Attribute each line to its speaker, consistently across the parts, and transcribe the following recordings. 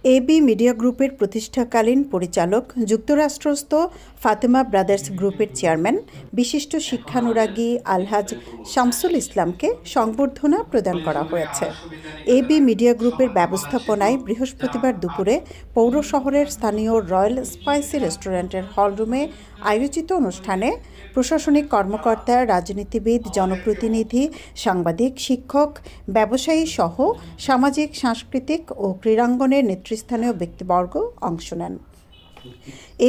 Speaker 1: AB media গ্রুপের প্রতিষ্ঠাকালীন পরিচালক, যুক্তরাষ্ট্রস্থ Fatema brothers গ্রুপের চেয়ারম্যান, বিশিষ্ট শিক্ষানুরাগী আলহাজ শামসুল ইসলামকে সংবর্ধনা প্রদান করা হয়েছে। এবি মিডিয়া গ্রুপের ব্যবস্থাপনায় বৃহস্পতিবার দুপুরে পৌর শহরের স্থানীয় রয়্যাল স্পাইসি রেস্টুরেন্টের হলরুমে আয়োজিত অনুষ্ঠানে প্রশাসনিক কর্মকর্তা, রাজনীতিবিদ, জনপ্রতিনিধি, সাংবাদিক, শিক্ষক, ব্যবসায়ী সহ সামাজিক, সাংস্কৃতিক ও ক্রীড়াঙ্গনের নেতৃস্থানীয় ব্যক্তিবর্গ অংশ নেন।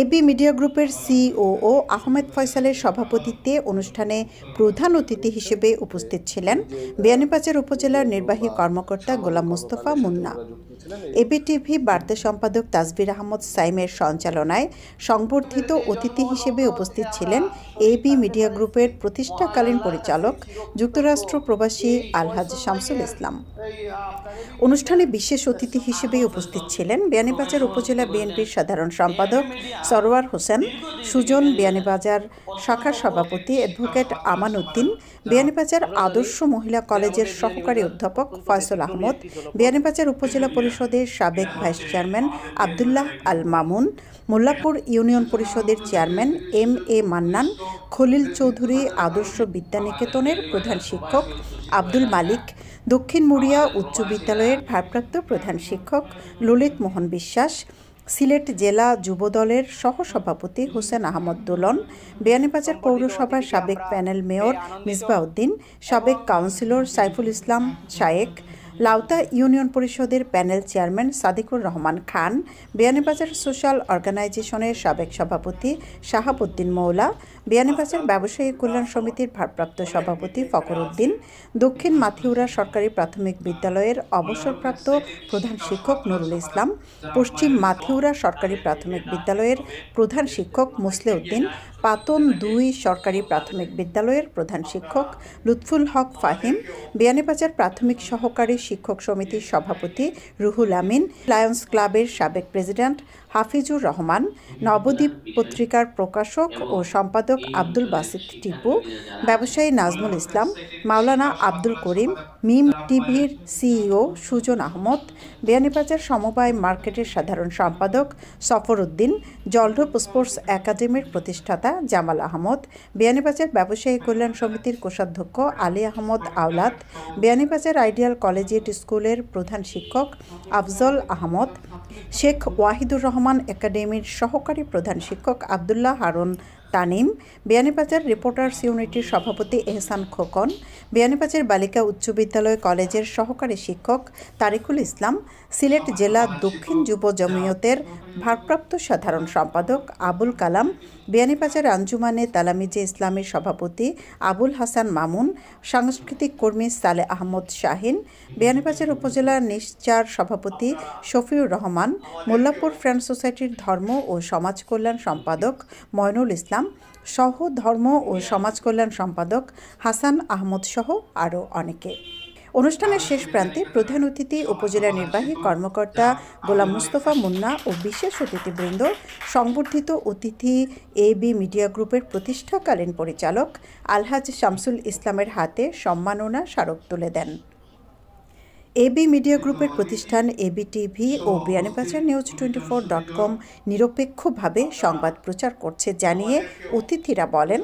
Speaker 1: এবি মিডিয়া গ্রুপের সিইও আহমেদ ফয়সালের সভাপতিত্বে অনুষ্ঠানে প্রধান অতিথি হিসেবে উপস্থিত ছিলেন বিয়ানীবাজার উপজেলার নির্বাহী কর্মকর্তা গোলাম মোস্তফা মুন্না। এবি টিভি বার্তা সম্পাদক তাজবির আহমদ সাইমের সঞ্চালনায় সংবর্ধিত অতিথি হিসেবে উপস্থিত ছিলেন এবি মিডিয়া গ্রুপের প্রতিষ্ঠাকালীন পরিচালক, যুক্তরাষ্ট্র প্রবাসী আলহাজ শামসুল ইসলাম। অনুষ্ঠানে বিশেষ অতিথি হিসেবে উপস্থিত ছিলেন বিয়ানীবাজার উপজেলা বিএনপির সাধারণ সম্পাদক সরওয়ার হোসেন সুজন, বিয়ানীবাজার শাখার সভাপতি অ্যাডভোকেট আমান উদ্দিন, বিয়ানীবাজার আদর্শ মহিলা কলেজের সহকারী অধ্যাপক ফয়সল আহমদ, বিয়ানীবাজার উপজেলা পরিষদের সাবেক vice chairman Abdullah Al Mamun, Mollapur union পরিষদের চেয়ারম্যান এম.এ. মান্নান, খলিল চৌধুরী আদর্শ বিদ্যানিকেতনের প্রধান শিক্ষক আব্দুল মালিক, দক্ষিণ মুড়িয়া উচ্চ বিদ্যালয়ের ভারপ্রাপ্ত প্রধান শিক্ষক ললিত মোহন বিশ্বাস, সিলেট জেলা যুবদলের সহসভাপতি হোসেন আহমদ দোলন, বিয়ানীবাজার পৌরসভার সাবেক প্যানেল মেয়র মিসবাউদ্দিন, সাবেক কাউন্সিলর সাইফুল ইসলাম শায়েক, লাউতা ইউনিয়ন পরিষদের panel chairman Sadiqur Rahman Khan, Beanibazar social অর্গানাইজেশনের সাবেক সভাপতি শাহাবুদ্দিন মৌলা, বিয়ানীবাজার ব্যবসায়ী কল্যাণ সমিতির ভারপ্রাপ্ত সভাপতি ফখর উদ্দিন, দক্ষিণ মাথিউরা সরকারি প্রাথমিক বিদ্যালয়ের অবসরপ্রাপ্ত প্রধান শিক্ষক নুরুল ইসলাম, পশ্চিম মাথিউরা সরকারি প্রাথমিক বিদ্যালয়ের প্রধান শিক্ষক মুসলে উদ্দিন, পাতন ২ সরকারি প্রাথমিক বিদ্যালয়ের প্রধান শিক্ষক লুৎফুল হক ফাহিম, বিয়ানীবাজার প্রাথমিক সহকারী শিক্ষক সমিতির সভাপতি রুহুল আমিন, লায়ন্স ক্লাবের সাবেক প্রেসিডেন্ট হাফিজুর রহমান, নবদ্বীপ পত্রিকার প্রকাশক ও সম্পাদক আব্দুল বাসিত টিপু, ব্যবসায়ী নাজমুল ইসলাম, মাওলানা আব্দুল করিম, মিম টিভির সিইও সুজন আহমদ, বিয়ানীবাজার সমবায় মার্কেটের সাধারণ সম্পাদক সফর উদ্দিন, জলঢপ স্পোর্টস একাডেমির প্রতিষ্ঠাতা জামাল আহমদ, বিয়ানীবাজার ব্যবসায়ী কল্যাণ সমিতির কোষাধ্যক্ষ আলী আহমদ আওলাদ, বিয়ানীবাজার আইডিয়াল কলেজিয়েট স্কুলের প্রধান শিক্ষক আফজল আহমদ, শেখ ওয়াহিদুর রহমান একাডেমির সহকারী প্রধান শিক্ষক আবদুল্লাহ হারুন তানিম, বিয়ানীবাজার রিপোর্টার্স ইউনিটির সভাপতি এহসান খোকন, বিয়ানীবাজার বালিকা উচ্চ বিদ্যালয় কলেজের সহকারী শিক্ষক তারিকুল ইসলাম, সিলেট জেলা দক্ষিণ যুব জমিয়তের ভারপ্রাপ্ত সাধারণ সম্পাদক আবুল কালাম, বিয়ানীবাজার আঞ্জুমানে তালামিজে ইসলামের সভাপতি আবুল হাসান মামুন, সাংস্কৃতিক কর্মী সালে আহমদ শাহিন, বিয়ানীবাজার উপজেলা নিশ্চার সভাপতি শফিউর রহমান, মোল্লাপুর ফ্রেন্ড সোসাইটির ধর্ম ও সমাজ কল্যাণ সম্পাদক ময়নুল ইসলাম সহ ধর্ম ও সমাজ কল্যাণ সম্পাদক হাসান আহমদ সহ আরও অনেকে। অনুষ্ঠানের শেষ প্রান্তে প্রধান অতিথি উপজেলা নির্বাহী কর্মকর্তা গোলাম মোস্তফা মুন্না ও বিশেষ অতিথিবৃন্দ সংবর্ধিত অতিথি এবি মিডিয়া গ্রুপের প্রতিষ্ঠাকালীন পরিচালক আলহাজ শামসুল ইসলামের হাতে সম্মাননা স্মারক তুলে দেন। এবি মিডিয়া গ্রুপের প্রতিষ্ঠান এবি টিভি ও বিয়ানীবাজার নিউজ 24.com নিরপেক্ষভাবে সংবাদ প্রচার করছে জানিয়ে অতিথিরা বলেন,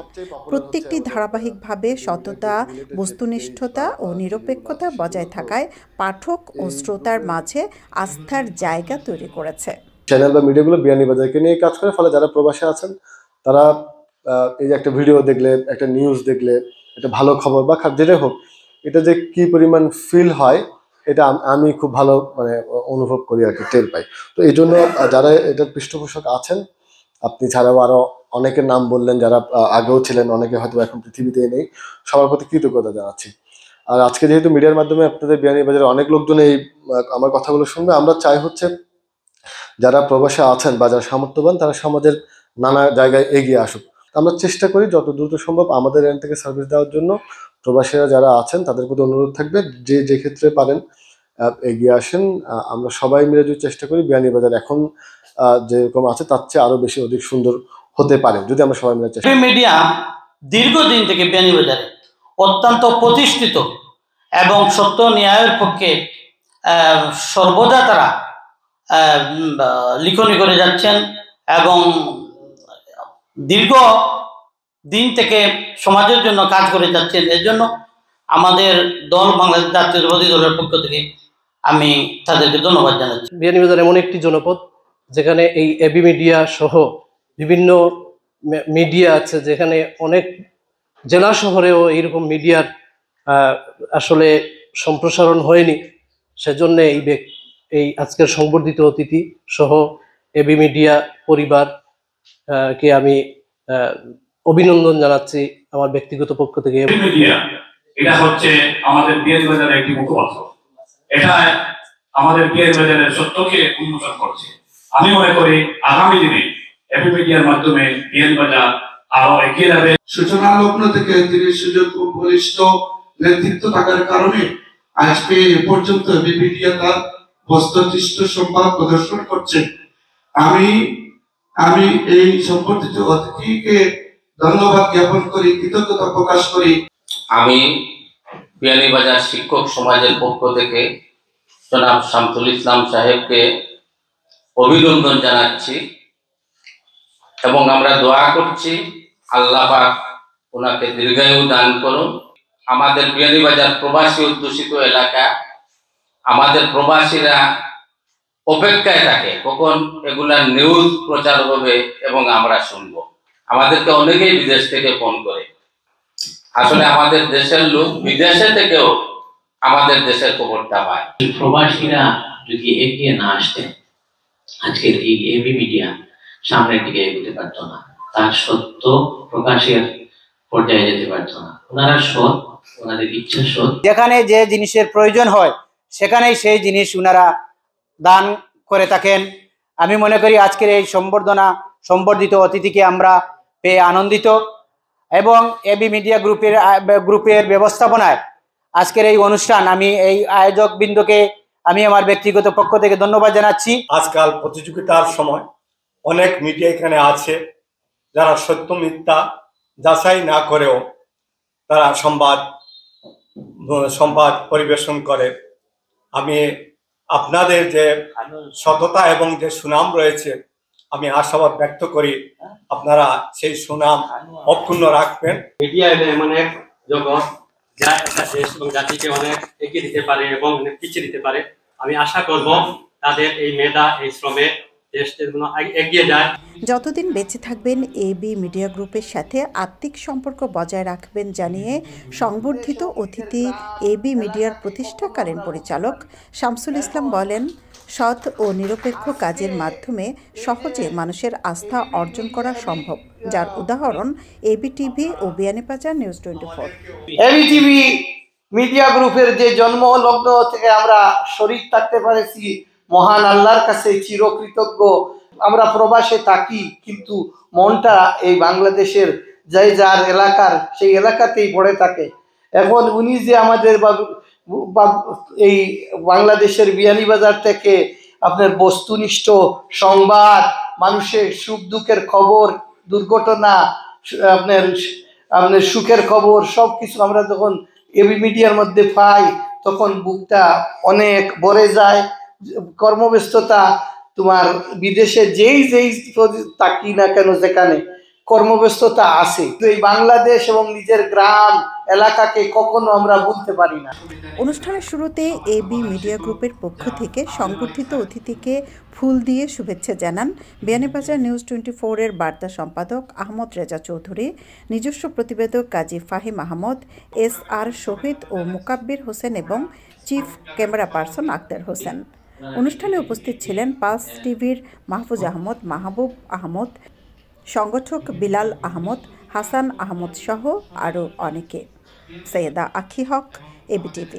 Speaker 1: প্রত্যেকটি ধারাবাহিকভাবে সততা, বস্তুনিষ্ঠতা ও নিরপেক্ষতা বজায় থাকায় পাঠক ও শ্রোতার মাঝে আস্থার জায়গা তৈরি করেছে।
Speaker 2: চ্যানেল বা মিডিয়াগুলো বিয়ানীবাজারকে নিয়ে কাজ করে, ফলে যারা প্রবাসে আছেন তারা এই যে একটা ভিডিও দেখলে, একটা নিউজ দেখলে, একটা ভালো খবর বা যেটাই হোক, এটা যে কি পরিমাণ ফিল হয় এটা আমি খুব ভালো অনুভব করি আর কি, টের পাই। তো এই জন্য যারা এটার পৃষ্ঠপোষক আছেন, আপনি ছাড়াও আরো অনেকের নাম বললেন যারা আগেও ছিলেন, অনেকে হয়তো এখন পৃথিবীতে নেই, সবার প্রতি কৃতজ্ঞতা জানাচ্ছি। আর আজকে যেহেতু মিডিয়ার মাধ্যমে আপনাদের বিয়ানীবাজারের অনেক লোকজন এই আমার কথাগুলো শুনবে, আমরা চাই হচ্ছে যারা প্রবাসে আছেন বা যারা সামর্থ্যবান তারা সমাজের নানা জায়গায় এগিয়ে আসুক। আমরা চেষ্টা করি যত দ্রুত সম্ভব আমাদের এন্ড থেকে সার্ভিস দেওয়ার জন্য। প্রবাসীরা যারা আছেন তাদের প্রতি অনুরোধ থাকবে, যে ক্ষেত্রে পারেন এগিয়ে আসেন। আমরা সবাই মিলে যদি চেষ্টা করি বিয়ানীবাজার এখন যেরকম আছে তার চেয়ে আরো বেশি অধিক সুন্দর হতে পারে যদি আমরা সবাই মিলে চেষ্টা করি।
Speaker 3: মিডিয়া দীর্ঘদিন থেকে বিয়ানীবাজারে অত্যন্ত প্রতিষ্ঠিত এবং সত্য ন্যায়ের পক্ষে সর্বদা তারা লিখনি করে যাচ্ছেন এবং দীর্ঘ দিন থেকে সমাজের জন্য কাজ করে যাচ্ছেন। এর জন্য আমাদের দল বাংলাদেশ জাতীয়তাবাদী দলের পক্ষ থেকে আমি তাদেরকে ধন্যবাদ জানাচ্ছি।
Speaker 4: বিয়ানীবাজার এমন একটি জনপদ যেখানে এই এবি মিডিয়া সহ বিভিন্ন মিডিয়া আছে, যেখানে অনেক জেলা শহরেও এইরকম মিডিয়ার আসলে সম্প্রসারণ হয়নি। সেজন্য এই আজকের সংবর্ধিত অতিথি সহ এবি মিডিয়া পরিবার কে আমি অভিনন্দন জানাচ্ছি আমার ব্যক্তিগত পক্ষ থেকে।
Speaker 5: এবি মিডিয়া এটা হচ্ছে আমাদের বিয়ানীবাজারের একটি মুখপাত্র, এটা আমাদের বিয়ানীবাজারের সত্যকে উন্মোচন করছে। আমি মনে করি আগামী দিনে এবি মিডিয়ার মাধ্যমে বিয়ানীবাজার আরো এগিয়ে যাবে।
Speaker 6: সূচনা লগ্ন থেকে তিনি সুযোগ ও বলিষ্ঠ নেতৃত্ব থাকার কারণে আজকে এ পর্যন্ত এবি মিডিয়া তার বস্তুনিষ্ঠ সংবাদ প্রদর্শন করছে। আমি এই সম্পর্কিত অতিথিকে ধন্যবাদ জ্ঞাপন করি, কৃতজ্ঞতা প্রকাশ করি।
Speaker 7: আমি বিয়ানীবাজার শিক্ষক সমাজের পক্ষ থেকে জনাব শামসুল ইসলাম সাহেবকে অভিনন্দন জানাচ্ছি এবং আমরা দোয়া করছি আল্লাহ পাক ওনাকে দীর্ঘায়ু দান করুন। আমাদের বিয়ানীবাজার প্রবাসী অধ্যুষিত এলাকা, আমাদের প্রবাসীরা অপেক্ষায় থাকে কখন এগুলার নিউজ প্রচার হবে এবং আমরা শুনবো। আমাদেরকে অনেকেই বিদেশ থেকে ফোন করে, আসলে আমাদের দেশের লোক বিদেশে থেকেও আমাদের দেশের খবরটা পায়।
Speaker 8: প্রবাসীরা যদি এগিয়ে না আসতেন আজকের এই এবি মিডিয়া সামনের দিকে এগোতে পারতো না, তার সত্য প্রকাশের পর্যায়ে যেতে পারতো না। ওনারা সৎ, ওনাদের ইচ্ছা সৎ,
Speaker 9: যেখানে যে জিনিসের প্রয়োজন হয় সেখানেই সেই জিনিস ওনারা দান করে থাকেন। আমি মনে করি আজকের এই সম্বর্ধিত অতিথিকে আমরা পেয়ে আনন্দিত এবং এবি মিডিয়া গ্রুপের ব্যবস্থাপনায় আজকের এই অনুষ্ঠান আমি এই আয়োজক বৃন্দকে আমি আমার ব্যক্তিগত পক্ষ থেকে ধন্যবাদ জানাচ্ছি।
Speaker 10: আজকাল প্রতিযোগিতার সময় অনেক মিডিয়া এখানে আছে যারা সত্য মিথ্যা যাচাই না করেও তারা সংবাদ পরিবেশন করে। আমি আপনাদের যে সততা এবং যে সুনাম রয়েছে আমি আশাবাদ ব্যক্ত করি আপনারা সেই সুনাম অক্ষুণ্ণ রাখবেন।
Speaker 11: মিডিয়া এমন এক জগৎ যা একটা দেশ এবং জাতিকে অনেক এগিয়ে দিতে পারে এবং পিছিয়ে দিতে পারে। আমি আশা করব তাদের এই মেধা, এই শ্রমে দেশের জন্য এগিয়ে যায়।
Speaker 1: যতদিন বেঁচে থাকবেন এবি মিডিয়া গ্রুপের সাথে আত্মিক সম্পর্ক বজায় রাখবেন জানিয়ে সংবর্ধিত অতিথি এবি মিডিয়ার প্রতিষ্ঠাকালীন পরিচালক শামসুল ইসলাম বলেন, সৎ ও নিরপেক্ষ কাজের মাধ্যমে সহজে মানুষের আস্থা অর্জন করা সম্ভব, যার উদাহরণ এবি টিভি ও Beanibazar news 24।
Speaker 9: AB TV media গ্রুপের যে জন্ম লগ্ন থেকে আমরা শরীর থাকতে পারেছি, মহান আল্লাহর কাছে চিরকৃতজ্ঞ। আমরা প্রবাসে থাকি কিন্তু মনটা এই বাংলাদেশের যার এলাকার সেই এলাকাতেই পড়ে থাকে। এখন উনি যে আমাদের এই বাংলাদেশের বিয়ানীবাজার থেকে আপনার বস্তুনিষ্ঠ সংবাদ, মানুষের সুখ দুঃখের খবর, দুর্ঘটনা, আপনার সুখের খবর সব কিছু আমরা যখন এবি মিডিয়ার মধ্যে পাই তখন বুকটা অনেক ভরে যায়। কর্মব্যস্ততা তোমার বিদেশে যেই থাকি না কেন যেখানে কর্মব্যস্ততা আছে, এই বাংলাদেশ এবং নিজের গ্রাম এলাকাকে কখনো আমরা ভুলতে পারি না।
Speaker 1: অনুষ্ঠানের শুরুতে এবি মিডিয়া গ্রুপের পক্ষ থেকে সংবর্ধিত অতিথিকে ফুল দিয়ে শুভেচ্ছা জানান বিয়ানীবাজার নিউজ 24-এর বার্তা সম্পাদক আহমদ রেজা চৌধুরী, নিজস্ব প্রতিবেদক কাজী ফাহিম আহমদ, SR শহীদ ও মুকাব্বির হোসেন এবং chief camera person Akhtar Hossain. অনুষ্ঠানে উপস্থিত ছিলেন পালস টিভির মাহফুজ আহমদ, মাহবুব আহমদ, সংগঠক বিলাল আহমদ, হাসান আহমদ সহ আরও অনেকে। সৈয়দা আখি হক, এবি টিভি।